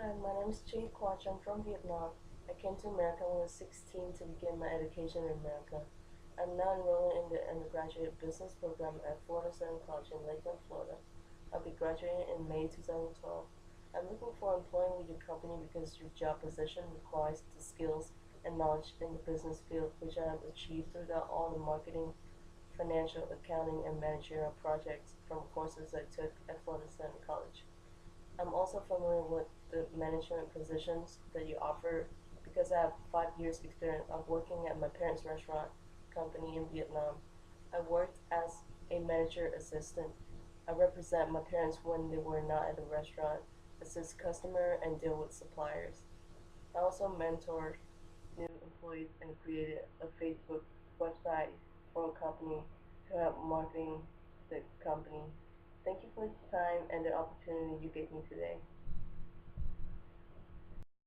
Hi, my name is Jay Quach. I'm from Vietnam. I came to America when I was 16 to begin my education in America. I'm now enrolling in the undergraduate business program at Florida Southern College in Lakeland, Florida. I'll be graduating in May 2012. I'm looking for employing with your company because your job position requires the skills and knowledge in the business field, which I have achieved throughout all the marketing, financial, accounting, and managerial projects from courses I took at Florida Southern College. I'm also familiar with the management positions that you offer because I have 5 years experience of working at my parents' restaurant company in Vietnam. I worked as a manager assistant. I represent my parents when they were not at the restaurant, assist customer and deal with suppliers. I also mentored new employees and created a Facebook website for a company to help marketing the company. Thank you for the time and the opportunity you gave me today.